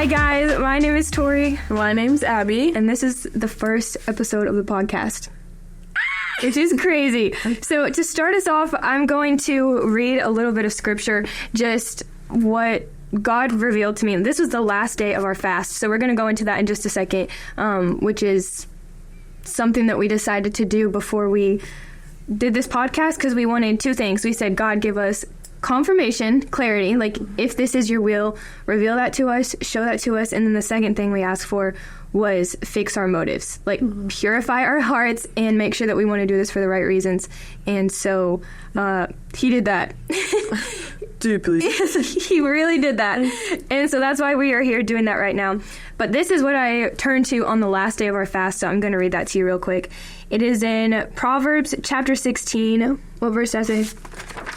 Hi guys, my name is Tori. My name's Abby. And this is the first episode of the podcast, which is crazy. So to start us off, I'm going to read a little bit of scripture, just what God revealed to me. This was the last day of our fast, so we're going to go into that in just a second, which is something that we decided to do before we did this podcast, because we wanted two things. We said, God, give us confirmation, clarity, like if this is your will, reveal that to us, show that to us. And then the second thing we asked for was fix our motives, like purify our hearts and make sure that we want to do this for the right reasons. And so he did that. Deeply. He really did that. And so that's why we are here doing that right now. But this is what I turned to on the last day of our fast, so I'm going to read that to you real quick. It is in Proverbs chapter 16. What verse does it?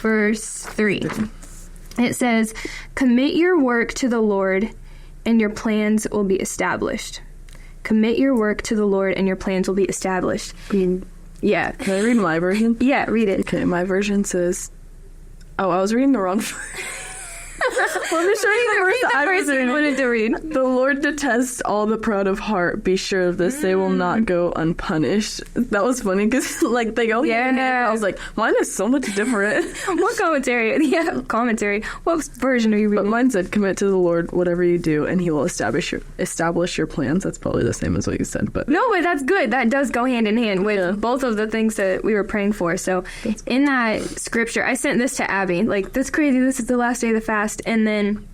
Verse 3. It says, commit your work to the Lord and your plans will be established. Commit your work to the Lord and your plans will be established. Yeah. Can I read my version? Yeah, read it. Okay, my version says... Oh, I was reading the wrong... Well, I'm just reading the verse I was wanted to read. The Lord detests all the proud of heart. Be sure of this. They will not go unpunished. That was funny because, like, they go... Yeah. I was like, mine is so much different. What commentary? Yeah, commentary. What version are you reading? But mine said, commit to the Lord whatever you do, and he will establish your plans. That's probably the same as what you said, but... No, but that's good. That does go hand in hand with both of the things that we were praying for. So, in that scripture, I sent this to Abby. Like, that's crazy. This is the last day of the fast. And then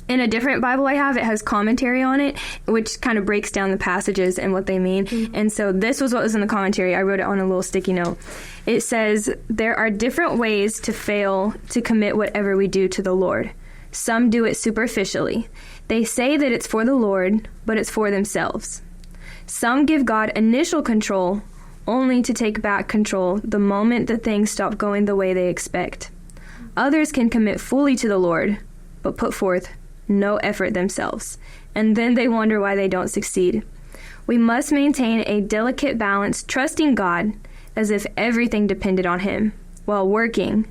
in a different Bible I have, it has commentary on it, which kind of breaks down the passages and what they mean. And so this was what was in the commentary. I wrote it on a little sticky note. It says, there are different ways to fail to commit whatever we do to the Lord. Some do it superficially. They say that it's for the Lord, but it's for themselves. Some give God initial control only to take back control the moment that things stop going the way they expect. Others can commit fully to the Lord, but put forth no effort themselves, and then they wonder why they don't succeed. We must maintain a delicate balance, trusting God as if everything depended on Him, while working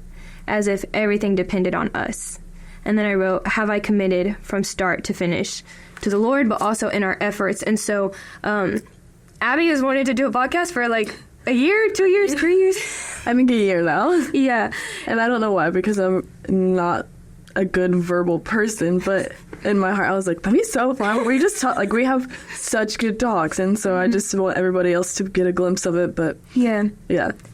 as if everything depended on us. And then I wrote, have I committed from start to finish to the Lord, but also in our efforts. And so Abby has wanted to do a podcast for like a year, 2 years, 3 years. I think a year now. Yeah. And I don't know why, because I'm not a good verbal person, but in my heart I was like, that'd be so fun. We just talk, like, we have such good talks, and so I just want everybody else to get a glimpse of it. But yeah.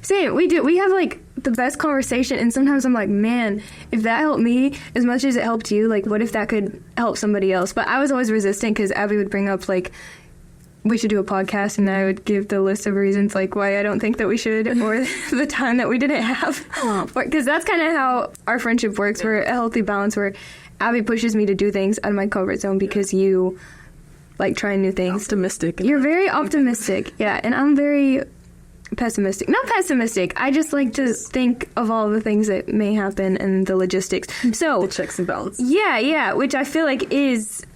Same, we do. We have like the best conversation, and sometimes I'm like, man, if that helped me as much as it helped you, like, what if that could help somebody else? But I was always resistant because Abby would bring up like, we should do a podcast, and I would give the list of reasons like why I don't think that we should, or the time that we didn't have, because that's kind of how our friendship works. We're a healthy balance where Abby pushes me to do things out of my comfort zone because you like trying new things. Optimistic. You're very optimistic, yeah, and I'm very pessimistic. Not pessimistic. I just like to think of all the things that may happen and the logistics. So the checks and balances. Yeah, which I feel like is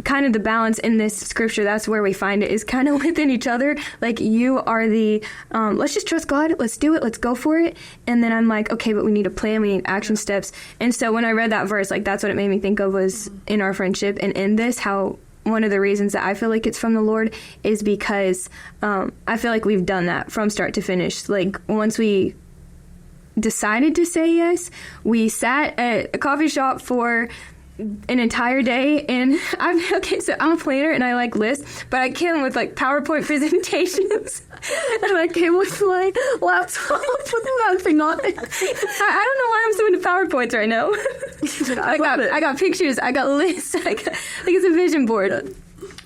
kind of the balance in this scripture. That's where we find it, is kind of within each other. Like, you are the let's just trust God, let's do it, let's go for it. And then I'm like, okay, but we need a plan, we need action steps. And so when I read that verse, like, that's what it made me think of, was in our friendship and in this, how one of the reasons that I feel like it's from the Lord is because I feel like we've done that from start to finish. Like, once we decided to say yes, we sat at a coffee shop for an entire day, and I'm a planner and I like lists, but I came with like PowerPoint presentations and I came with my laptop with nothing on it. I don't know why I'm so into PowerPoints right now. I got pictures, I got lists, like it's a vision board.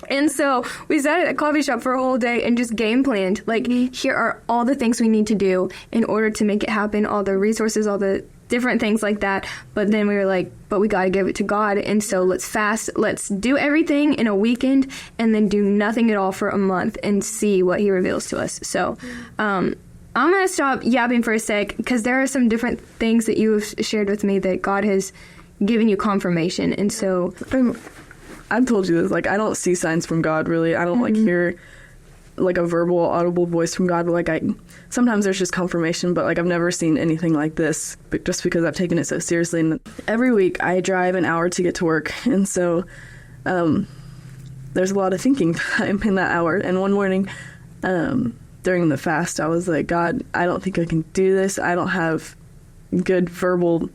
And so we sat at a coffee shop for a whole day and just game planned. Like, here are all the things we need to do in order to make it happen, all the resources, all the different things like that. But then we were like, but we got to give it to God. And so let's fast. Let's do everything in a weekend and then do nothing at all for a month and see what He reveals to us. So I'm going to stop yapping for a sec, because there are some different things that you have shared with me that God has given you confirmation. And so I've told you this, like, I don't see signs from God, really. I don't, like, hear, like, a verbal, audible voice from God, but, like, sometimes there's just confirmation, but, like, I've never seen anything like this, but just because I've taken it so seriously. And every week I drive an hour to get to work, and so there's a lot of thinking time in that hour. And one morning, during the fast, I was like, God, I don't think I can do this. I don't have good verbal,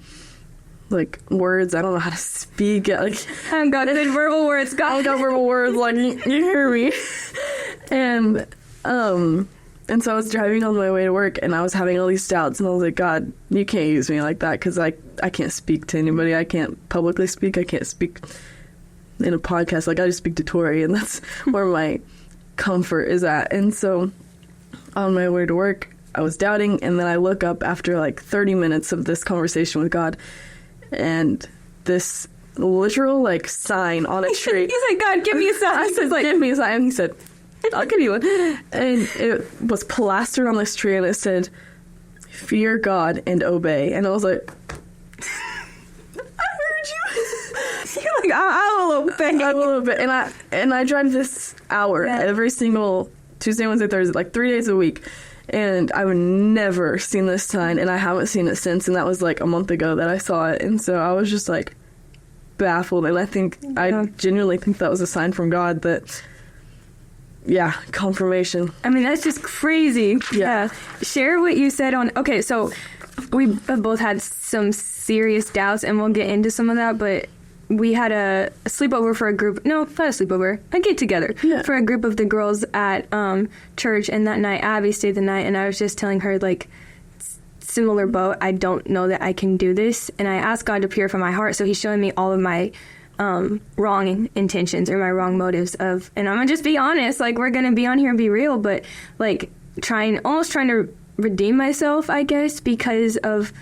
like, words. I don't know how to speak. Like, I haven't got good verbal words. God. I don't got verbal words. Like, you hear me. And so I was driving on my way to work, and I was having all these doubts, and I was like, God, you can't use me like that, because I can't speak to anybody. I can't publicly speak. I can't speak in a podcast. Like, I just speak to Tori, and that's where my comfort is at. And so on my way to work, I was doubting, and then I look up after like 30 minutes of this conversation with God, and this literal like sign on a tree. He's like, God, give me a sign. I said, like, give me a sign. And he said, I'll give you one. And it was plastered on this tree, and it said, fear God and obey. And I was like, I heard you. You're like, I will obey. I will obey. And I drive this hour every single Tuesday, Wednesday, Thursday, like 3 days a week. And I've never seen this sign, and I haven't seen it since. And that was like a month ago that I saw it. And so I was just like baffled. And I genuinely think that was a sign from God that, yeah, confirmation. I mean, that's just crazy. Yeah. Share what you said on... Okay, so we have both had some serious doubts, and we'll get into some of that, but we had a sleepover for a group... No, not a sleepover. A get-together for a group of the girls at church, and that night, Abby stayed the night, and I was just telling her, like, similar boat, I don't know that I can do this, and I asked God to purify my heart, so he's showing me all of my... wrong intentions or my wrong motives of, and I'm gonna just be honest, like, we're gonna be on here and be real, but like almost trying to redeem myself, I guess, because of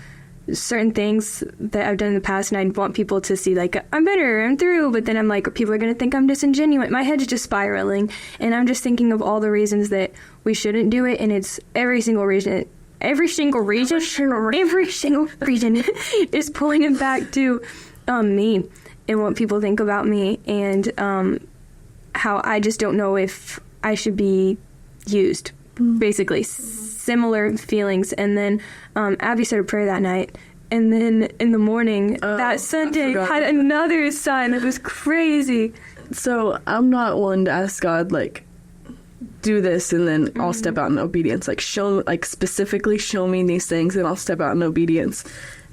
certain things that I've done in the past, and I want people to see, like, I'm better, I'm through, but then I'm like, people are gonna think I'm disingenuous. My head's just spiraling, and I'm just thinking of all the reasons that we shouldn't do it, and it's every single reason is pulling it back to me and what people think about me, and how I just don't know if I should be used, basically. Similar feelings. And then Abby said a prayer that night, and then in the morning, that Sunday, had another sign. It was crazy. So I'm not one to ask God, like, do this, and then I'll step out in obedience. Like, specifically show me these things, and I'll step out in obedience.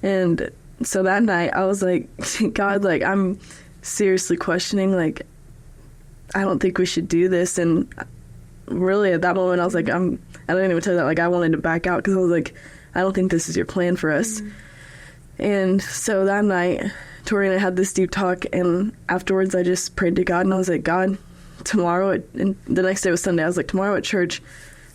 And so that night, I was like, God, like, I'm seriously questioning, like, I don't think we should do this. And really, at that moment, I was like, I didn't even tell you that, like, I wanted to back out, because I was like, I don't think this is your plan for us. And so that night, Tori and I had this deep talk, and afterwards, I just prayed to God, and I was like, God, tomorrow, and the next day was Sunday, I was like, tomorrow at church,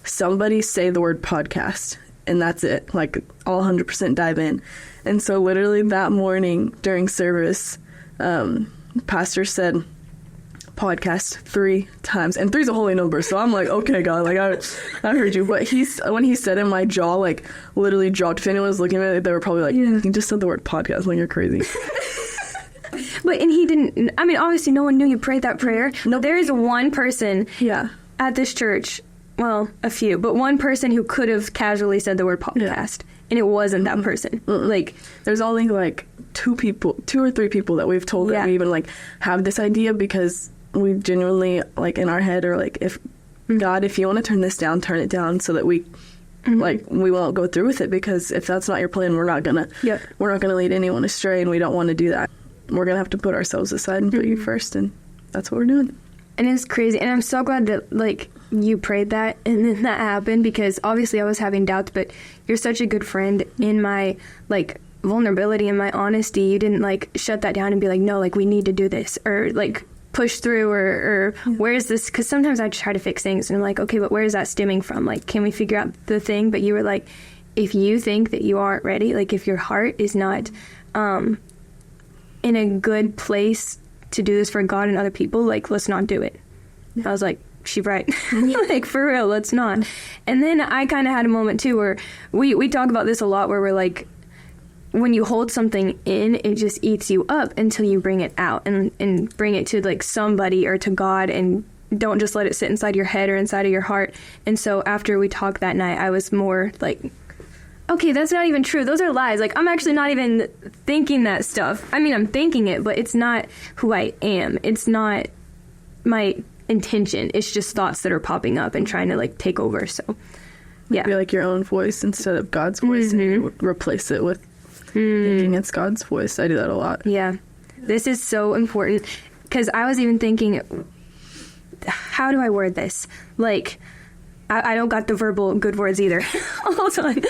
somebody say the word podcast, and that's it. Like, I'll 100% dive in. And so literally that morning during service, pastor said podcast 3 times, and 3's a holy number, so I'm like, okay, God, like, I heard you. But when he said it, my jaw, like, literally dropped. If anyone was looking at it, they were probably like, you just said the word podcast, like, you're crazy. But, and he didn't, I mean, obviously no one knew you prayed that prayer. No, there is one person at this church, well, a few, but one person who could have casually said the word podcast. And it wasn't that person. Like, there's only like 2 or 3 people that we've told that we even like have this idea, because we genuinely, like, in our head are like, if God, if you want to turn this down, turn it down, so that we like, we won't go through with it, because if that's not your plan, we're not gonna lead anyone astray, and we don't want to do that. We're gonna have to put ourselves aside and put you first, and that's what we're doing. And it's crazy, and I'm so glad that, like, you prayed that, and then that happened, because obviously I was having doubts, but you're such a good friend. In my, like, vulnerability and my honesty, you didn't, like, shut that down and be like, no, like, we need to do this, or, like, push through, or where's this, because sometimes I try to fix things, and I'm like, okay, but where is that stemming from? Like, can we figure out the thing? But you were like, if you think that you aren't ready, like, if your heart is not in a good place to do this for God and other people, like, let's not do it. I was like, she's right. Like, for real, let's not. And then I kind of had a moment too where we talk about this a lot, where we're like, when you hold something in, it just eats you up until you bring it out and bring it to, like, somebody or to God, and don't just let it sit inside your head or inside of your heart. And so after we talked that night, I was more like, okay, that's not even true. Those are lies. Like, I'm actually not even thinking that stuff. I mean, I'm thinking it, but it's not who I am. It's not my intention. It's just thoughts that are popping up and trying to like take over. So yeah, be like your own voice instead of God's voice, and you replace it with thinking it's God's voice. I do that a lot. Yeah, this is so important, because I was even thinking, how do I word this? Like, I don't got the verbal good words either. Hold on.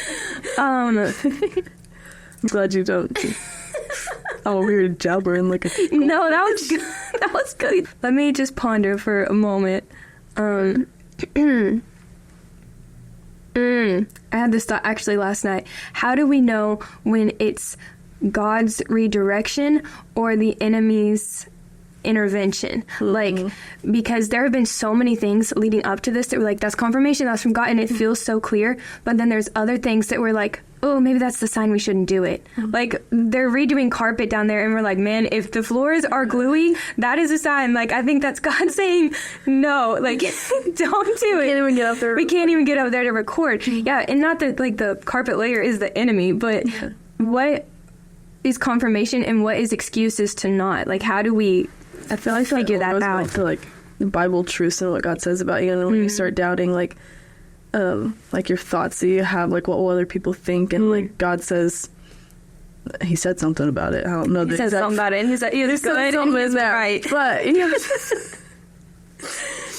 I'm glad you don't. I'm over here jabbering like a... No, that was good. That was good. Let me just ponder for a moment. I had this thought actually last night. How do we know when it's God's redirection or the enemy's intervention? Like, because there have been so many things leading up to this that were like, that's confirmation, that's from God, and it feels so clear. But then there's other things that were like, oh, maybe that's the sign we shouldn't do it. Like, they're redoing carpet down there, and we're like, man, if the floors are gluey, that is a sign. Like, I think that's God saying, no, like, don't do it. Can't even get up there. We can't even get up there to record. Yeah, and not that, like, the carpet layer is the enemy, but what is confirmation and what is excuses to not? Like, how do we figure that out? To, like, the Bible truths and what God says about you, and when you start doubting, like your thoughts that you have, like what will other people think, and like God says, he said something about it. I don't know. He said something about it, and he's like, either good and he's right. But you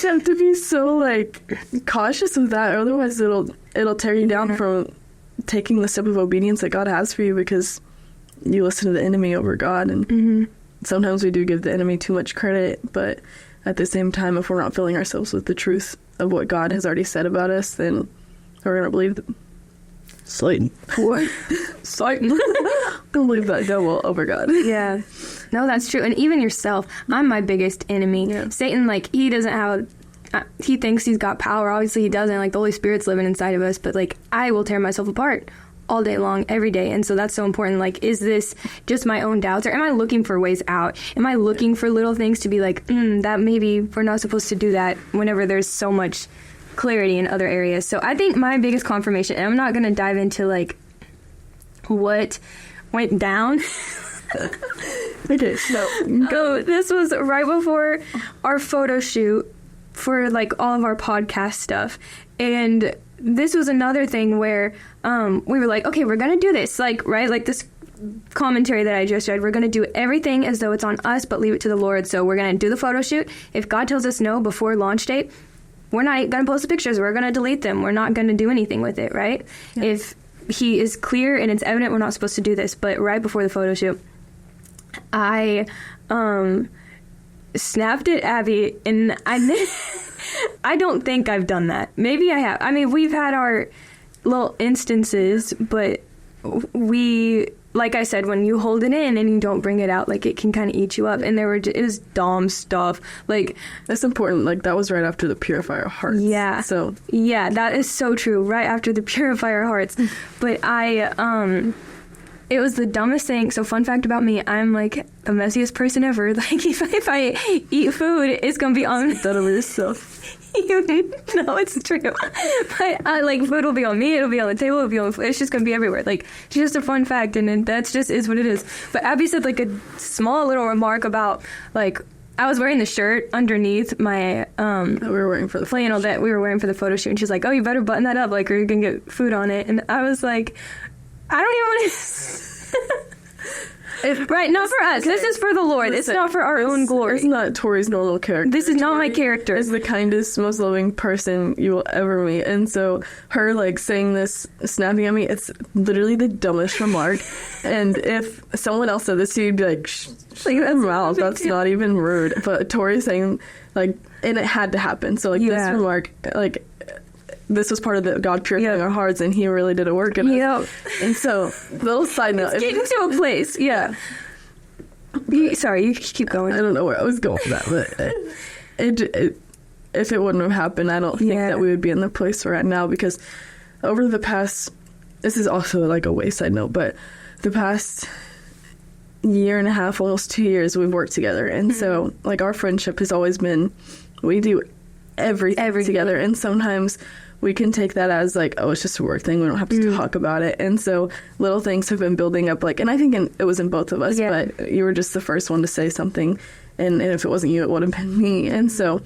have to be so like cautious of that, otherwise it'll tear you down from taking the step of obedience that God has for you, because you listen to the enemy over God, and sometimes we do give the enemy too much credit, but at the same time, if we're not filling ourselves with the truth of what God has already said about us, then we're going to believe Satan. What? Satan. Don't believe that devil over God. Yeah. No, that's true. And even yourself, I'm my biggest enemy. Yeah. Satan, like, he doesn't have... he thinks he's got power. Obviously, he doesn't. Like, the Holy Spirit's living inside of us. But, like, I will tear myself apart all day long, every day. And so that's so important. Like, is this just my own doubts, or am I looking for ways out? Am I looking for little things to be like, that maybe we're not supposed to do that, whenever there's so much clarity in other areas? So I think my biggest confirmation, and I'm not going to dive into like what went down. Okay, so this was right before our photo shoot for like all of our podcast stuff, and this was another thing where we were like, okay, we're gonna do this, like, right, like this commentary that I just read, we're gonna do everything as though it's on us, but leave it to the Lord. So we're gonna do the photo shoot. If God tells us no before launch date, we're not gonna post the pictures, we're gonna delete them, we're not gonna do anything with it, right? Yeah. If he is clear and it's evident, we're not supposed to do this. But right before the photo shoot, I snapped at Abby, and I don't think I've done that. Maybe I have. I mean, we've had our little instances, but we, like I said, when you hold it in and you don't bring it out, like, it can kind of eat you up. And it was dumb stuff. Like, that's important. Like, that was right after the Purifier Hearts. Yeah. So yeah, that is so true. Right after the Purifier Hearts. But it was the dumbest thing. So fun fact about me, I'm like the messiest person ever. Like, if I eat food, it's gonna be on that over yourself. No, it's true. But like, food will be on me, it'll be on the table, it'll be on, it's just gonna be everywhere. Like, it's just a fun fact, and that's just is what it is. But Abby said like a small little remark about, like, I was wearing the shirt underneath my that we were wearing for the flannel that we were wearing for the photo shoot, and she's like, oh, you better button that up, like, or you're gonna get food on it. And I was like, I don't even want to. Right, not for us. This is for the Lord. Listen, it's not for our own glory. It's not Tori's normal character. This is not my character. Is the kindest, most loving person you will ever meet. And so her, like, saying this, snapping at me, it's literally the dumbest remark. And if someone else said this to you, you'd be like, like, that's mouth. That's not even rude. But Tori saying, like, and it had to happen. So, like, this remark, like, this was part of the God purifying our hearts, and he really did a work in us. And so, little side note. It's getting to a place. Yeah. Sorry, you keep going. I don't know where I was going with that, but if it wouldn't have happened, I don't think that we would be in the place we're at now, because over the past, this is also like a wayside note, but the past year and a half, almost 2 years, we've worked together. And so, like, our friendship has always been, we do everything together. And sometimes we can take that as like, oh, it's just a work thing, we don't have to talk about it. And so little things have been building up, like, and I think it was in both of us, but you were just the first one to say something, and if it wasn't you, it would have been me. And so,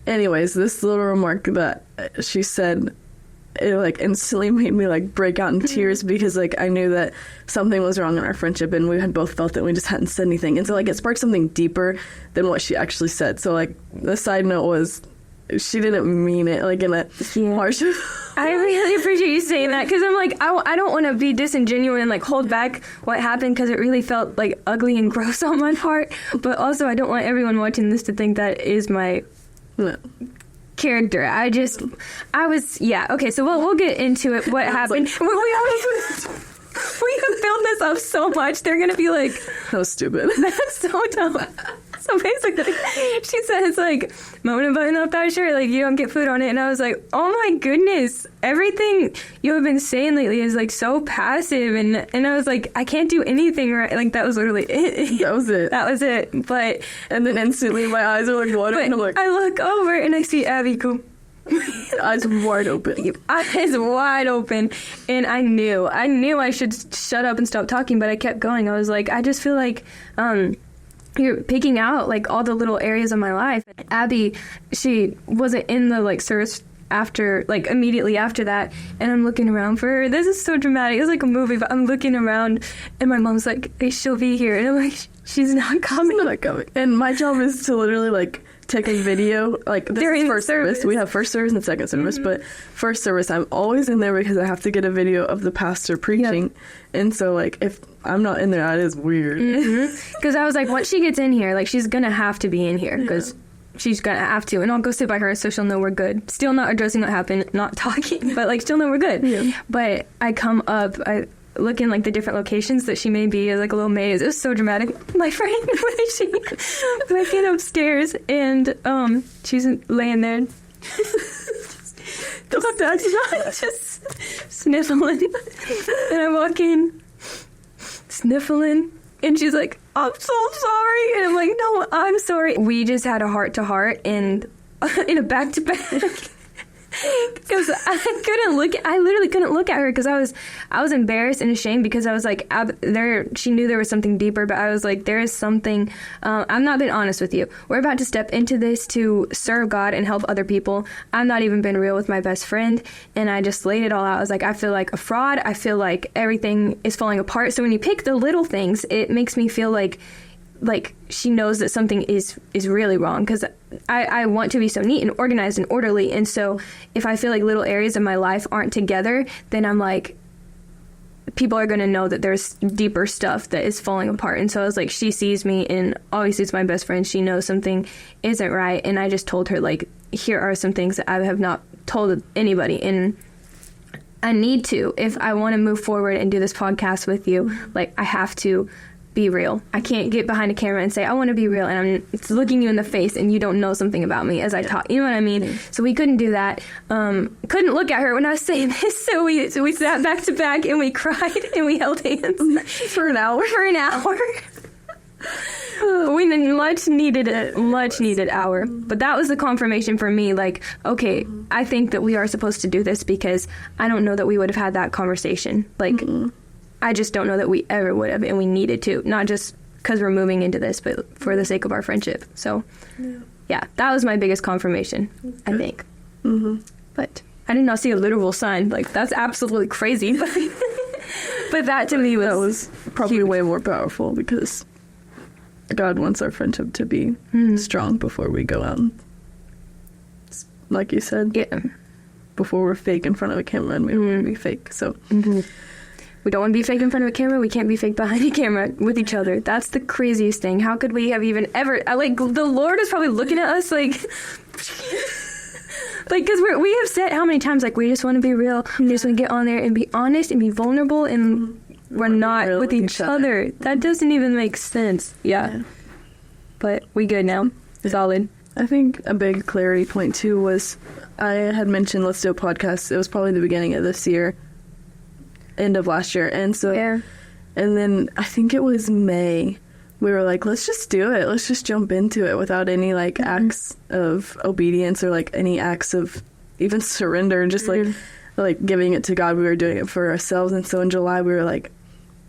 anyways, this little remark that she said, it like instantly made me like break out in tears, because like I knew that something was wrong in our friendship, and we had both felt that we just hadn't said anything. And so like it sparked something deeper than what she actually said. So like the side note was, she didn't mean it like in a harsh. I really appreciate you saying that, because I'm like, I don't want to be disingenuous and like hold back what happened, because it really felt like ugly and gross on my part. But also, I don't want everyone watching this to think that is my character. Okay, so we'll get into it. What happened? We have built this up so much. They're gonna be like, that was stupid. That's so dumb. So basically, she says, like, moment of button up that shirt, like, you don't get food on it. And I was like, oh my goodness, everything you have been saying lately is, like, so passive. And I was like, I can't do anything right. Like, that was literally it. That was it. That was it. But, and then instantly my eyes are, like, watering. And I'm like, I look over and I see Abby go, eyes wide open. Eyes wide open. And I knew I should shut up and stop talking, but I kept going. I was like, I just feel like, you're picking out like all the little areas of my life. Abby, she wasn't in the like service after, like immediately after that, and I'm looking around for her. This is so dramatic. It's like a movie, but I'm looking around and my mom's like, hey, she'll be here. And I'm like, she's not coming. She's not coming. And my job is to literally like take a video, like this is first service. We have first service and second service, but first service I'm always in there because I have to get a video of the pastor preaching. Yep. And so like if I'm not in there, that is weird. Because I was like, once she gets in here, like she's gonna have to be in here, because she's gonna have to, and I'll go sit by her so she'll know we're good. Still not addressing what happened, not talking, but like still know we're good. But I come up, I look in like the different locations that she may be, as like a little maze. It was so dramatic. My friend, when I get upstairs and she's laying there just sniffling, and I walk in sniffling, and she's like, I'm so sorry, and I'm like, no, I'm sorry. We just had a heart-to-heart and in a back-to-back. Because I literally couldn't look at her, because I was embarrassed and ashamed, because I was like, she knew there was something deeper, but I was like, there is something, I'm not being honest with you. We're about to step into this to serve God and help other people. I've not even been real with my best friend, and I just laid it all out. I was like, I feel like a fraud. I feel like everything is falling apart. So when you pick the little things, it makes me feel like she knows that something is really wrong, because I want to be so neat and organized and orderly. And so if I feel like little areas of my life aren't together, then I'm like, people are going to know that there's deeper stuff that is falling apart. And so I was like, she sees me, and obviously it's my best friend. She knows something isn't right. And I just told her, like, here are some things that I have not told anybody. And I need to, if I want to move forward and do this podcast with you, like, I have to be real. I can't get behind a camera and say, I want to be real, and I'm looking you in the face and you don't know something about me as I talk. You know what I mean? So we couldn't do that. Couldn't look at her when I was saying this, so we sat back to back and we cried and we held hands for an hour. We much needed hour. But that was the confirmation for me, like, okay, I think that we are supposed to do this, because I don't know that we would have had that conversation. Like, I just don't know that we ever would have, and we needed to, not just because we're moving into this, but for the sake of our friendship. So, yeah, that was my biggest confirmation, I think. But I did not see a literal sign. Like, that's absolutely crazy. But that to me was probably huge. Way more powerful, because God wants our friendship to be strong before we go out. Like you said, before we're fake in front of a camera, and we don't want to be fake. So. We don't want to be fake in front of a camera. We can't be fake behind a camera with each other. That's the craziest thing. How could we have even ever... like, the Lord is probably looking at us like... like, because we have said how many times, like, we just want to be real. We just want to get on there and be honest and be vulnerable, and we're not with each other. That doesn't even make sense. Yeah. But we good now. Solid. I think a big clarity point, too, was I had mentioned let's do a podcast. It was probably the beginning of this year. End of last year, and so and then I think it was May, we were like, let's just do it, let's just jump into it without any like acts of obedience, or like any acts of even surrender, and just like giving it to God. We were doing it for ourselves. And so in July we were like,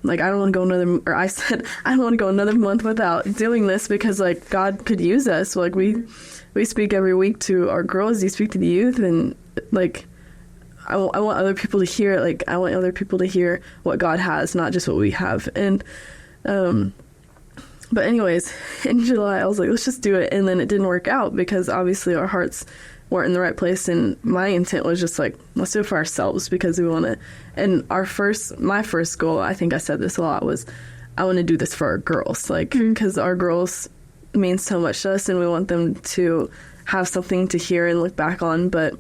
like, I don't want to go I said, I don't want to go another month without doing this, because, like, God could use us. Like, we speak every week to our girls, you speak to the youth, and, like, I want other people to hear it. Like, I want other people to hear what God has, not just what we have. And, but anyways, in July, I was like, let's just do it. And then it didn't work out, because obviously our hearts weren't in the right place. And my intent was just like, let's do it for ourselves, because we want to. And my first goal, I think I said this a lot, was I want to do this for our girls. Like, because our girls mean so much to us, and we want them to have something to hear and look back on. But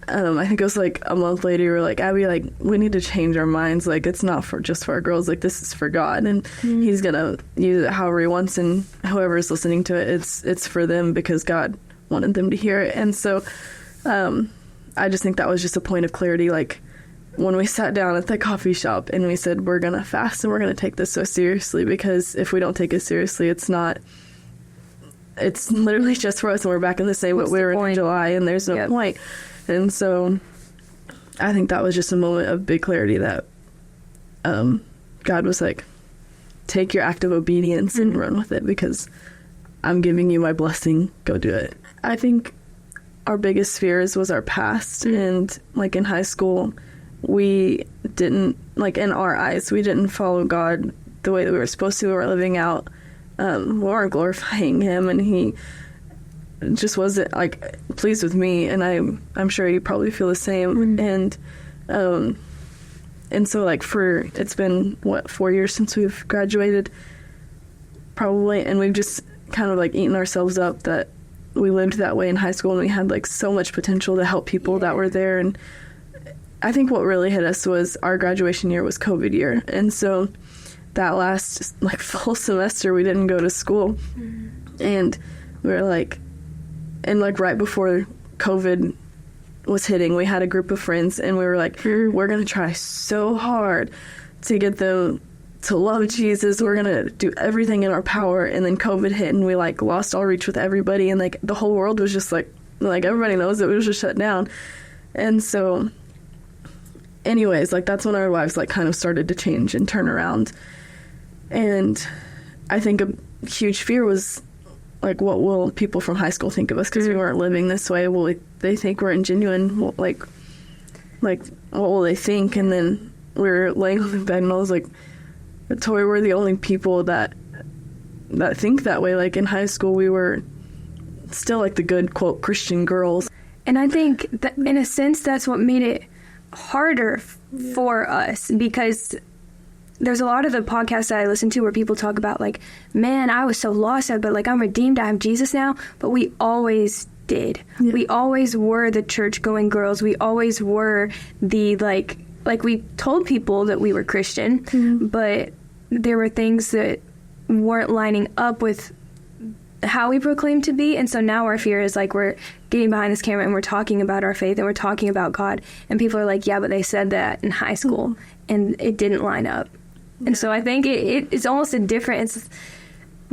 I think it was like a month later, we were like, Abby, like, we need to change our minds. Like, it's not just for our girls. Like, this is for God, and he's going to use it however he wants, and whoever's listening to it, it's for them, because God wanted them to hear it. And so I just think that was just a point of clarity. Like, when we sat down at the coffee shop and we said, we're going to fast and we're going to take this so seriously, because if we don't take it seriously, it's literally just for us, and we're back in the same, but we were in July, and there's no point. And so I think that was just a moment of big clarity that God was like, take your act of obedience and run with it, because I'm giving you my blessing. Go do it. I think our biggest fears was our past. And, like, in high school, we didn't, like, in our eyes, we didn't follow God the way that we were supposed to. We were living out, we weren't glorifying him, and he just wasn't, like, pleased with me. And I'm sure you probably feel the same. And so, like, it's been 4 years since we've graduated, probably, and we've just kind of, like, eaten ourselves up that we lived that way in high school, and we had, like, so much potential to help people that were there. And I think what really hit us was our graduation year was COVID year, and so that last, like, full semester we didn't go to school. And we were like, and, like, right before COVID was hitting, we had a group of friends, and we were like, we're going to try so hard to get them to love Jesus. We're going to do everything in our power. And then COVID hit, and we, like, lost all reach with everybody. And, like, the whole world was just like everybody knows it was just shut down. And so anyways, like, that's when our lives, like, kind of started to change and turn around. And I think a huge fear was, like, what will people from high school think of us, because we weren't living this way? Will they think we're ingenuine? Like, what will they think? And then we were laying on the bed, and I was like, Tori, we're the only people that think that way. Like, in high school, we were still, like, the good, quote, Christian girls. And I think that, in a sense, that's what made it harder for us, because there's a lot of the podcasts that I listen to where people talk about, like, man, I was so lost, but, like, I'm redeemed, I have Jesus now. But we always did. Yeah. We always were the church-going girls. We always were the, like we told people that we were Christian, but there were things that weren't lining up with how we proclaim to be. And so now our fear is, like, we're getting behind this camera and we're talking about our faith and we're talking about God, and people are like, yeah, but they said that in high school and it didn't line up. And so I think it's almost a difference.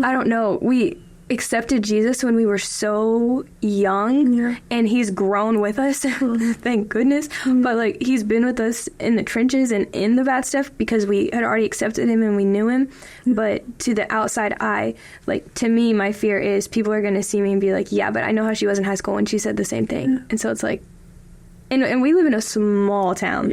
I don't know. We accepted Jesus when we were so young, and he's grown with us, thank goodness. But, like, he's been with us in the trenches and in the bad stuff, because we had already accepted him and we knew him. But to the outside eye, like, to me, my fear is people are going to see me and be like, yeah, but I know how she was in high school when she said the same thing. And so it's like, and we live in a small town.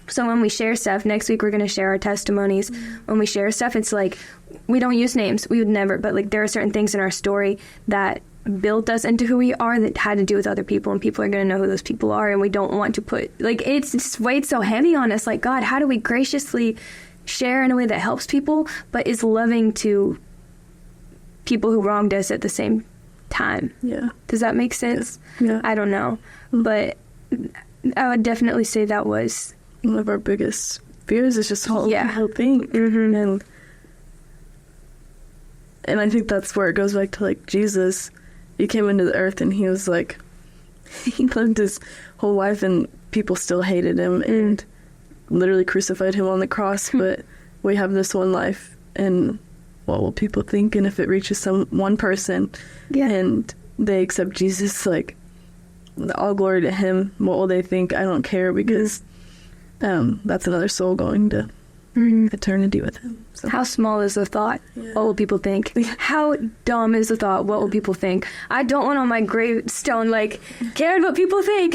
So when we share stuff, next week we're going to share our testimonies. When we share stuff, it's like, we don't use names. We would never. But, like, there are certain things in our story that built us into who we are that had to do with other people. And people are going to know who those people are. And we don't want to put, like, it's just weighed so heavy on us. Like, God, how do we graciously share in a way that helps people, but is loving to people who wronged us at the same time? Yeah. Does that make sense? Yeah. I don't know. But I would definitely say that was one of our biggest fears, is just how people think. And I think that's where it goes back to, like, Jesus. He came into the earth, and he was like, he lived his whole life, and people still hated him and literally crucified him on the cross. But we have this one life, and what will people think? And if it reaches one person and they accept Jesus, like, all glory to him. What will they think? I don't care, because that's another soul going to eternity with him. So. How small is the thought? Yeah. What will people think? How dumb is the thought? What will people think? I don't want on my gravestone, like, cared what people think.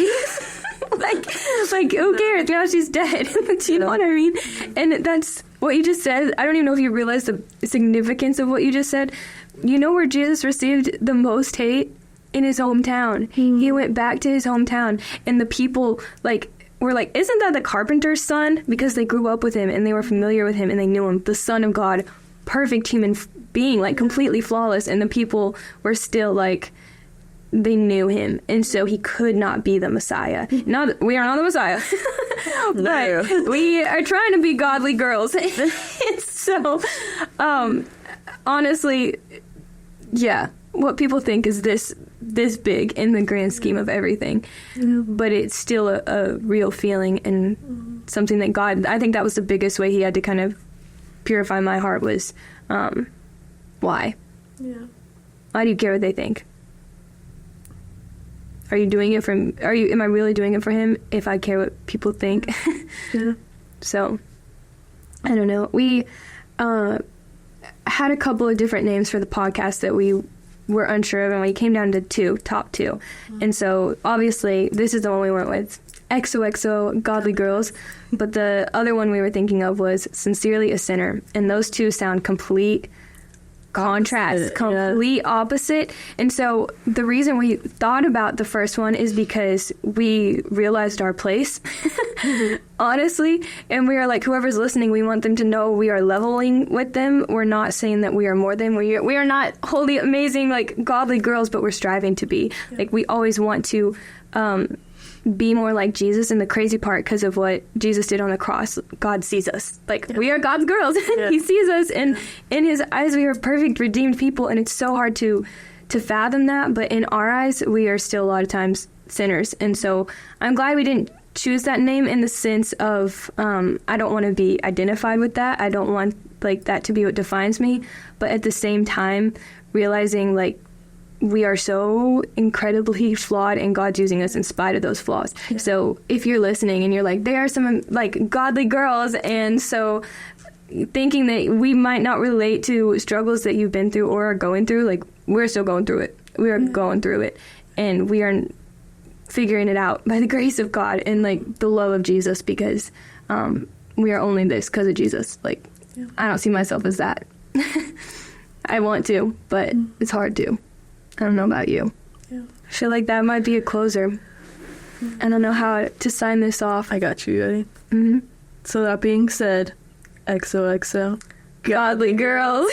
like, who cares? Now she's dead. Do you know what I mean? And that's what you just said. I don't even know if you realize the significance of what you just said. You know where Jesus received the most hate? In his hometown. He went back to his hometown, and the people, like, were like, isn't that the carpenter's son? Because they grew up with him and they were familiar with him and they knew him, the Son of God, perfect human being, like completely flawless. And the people were still like, they knew him, and so he could not be the Messiah. Not, we are not the Messiah, but we are trying to be godly girls. And so, honestly, yeah, what people think is this big in the grand scheme of everything, but it's still a real feeling and something that God, I think that was the biggest way he had to kind of purify my heart was, why? Yeah. Why do you care what they think? Are you doing it am I really doing it for him if I care what people think? Yeah. So, I don't know. We had a couple of different names for the podcast that we were unsure of, and we came down to top two. And so, obviously, this is the one we went with, XOXO, Godly Girls. But the other one we were thinking of was Sincerely a Sinner. And those two sound complete contrast, complete opposite. And so the reason we thought about the first one is because we realized our place, honestly. And we are like, whoever's listening, we want them to know we are leveling with them. We're not saying that we are more than we are not holy, amazing, like godly girls, but we're striving to be. Yeah. Like we always want to be more like Jesus. And the crazy part, because of what Jesus did on the cross, God sees us. Like, we are God's girls. He sees us, and in his eyes, we are perfect, redeemed people. And it's so hard to fathom that. But in our eyes, we are still a lot of times sinners. And so I'm glad we didn't choose that name in the sense of, I don't want to be identified with that. I don't want, like, that to be what defines me. But at the same time, realizing, like, we are so incredibly flawed, and God's using us in spite of those flaws. Yeah. So if you're listening and you're like, there are some like godly girls, and so thinking that we might not relate to struggles that you've been through or are going through, like we're still going through it. We are going through it, and we are figuring it out by the grace of God and like the love of Jesus, because we are only this because of Jesus. Like, I don't see myself as that. I want to, but it's hard to. I don't know about you. Yeah. I feel like that might be a closer. I don't know how to sign this off. I got you, ready? Mm-hmm. So that being said, XOXO. Godly girls.